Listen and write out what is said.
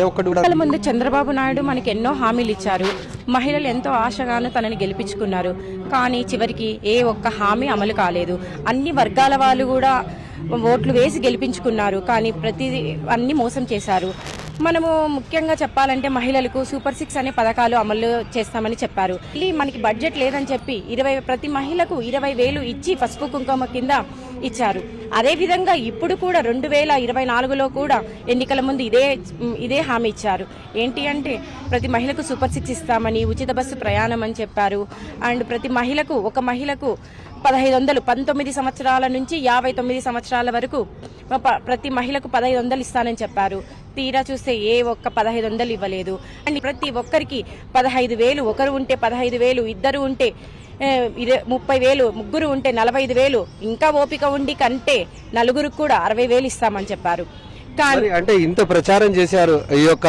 ఎన్నికల ముందు చంద్రబాబు నాయుడు మనకి ఎన్నో హామీలు ఇచ్చారు. మహిళలు ఎంతో ఆశగాను తనని గెలిపించుకున్నారు. కానీ చివరికి ఏ ఒక్క హామీ అమలు కాలేదు. అన్ని వర్గాల వాళ్ళు కూడా ఓట్లు వేసి గెలిపించుకున్నారు. కానీ అన్ని మోసం చేశారు. మనము ముఖ్యంగా చెప్పాలంటే మహిళలకు సూపర్ 6 అనే పథకాలు అమలు చేస్తామని చెప్పారు. మనకి బడ్జెట్ లేదని చెప్పి ప్రతి మహిళకు 20,000 ఇచ్చి పసుపు కుంకుమ కింద ఇచ్చారు. అదేవిధంగా ఇప్పుడు కూడా 2024లో కూడా ఎన్నికల ముందు ఇదే హామీ ఇచ్చారు. ఏంటి అంటే ప్రతి మహిళకు సూపర్ 6 ఇస్తామని, ఉచిత బస్సు ప్రయాణం అని చెప్పారు. అండ్ ఒక మహిళకు 1,500 19 సంవత్సరాల నుంచి 59 సంవత్సరాల వరకు ప్రతి మహిళకు 1,500 ఇస్తానని చెప్పారు. తీరా చూస్తే ఏ ఒక్క 1,500 ఇవ్వలేదు. అండ్ ప్రతి ఒక్కరికి 15,000, ఒకరు ఉంటే 15,000, ఇద్దరు ఉంటే 30,000, ముగ్గురు ఉంటే 45,000, ఇంకా ఓపిక ఉండి కంటే నలుగురికి కూడా 60,000 ఇస్తామని చెప్పారు. కానీ అంటే ఇంత ప్రచారం చేశారు ఈ యొక్క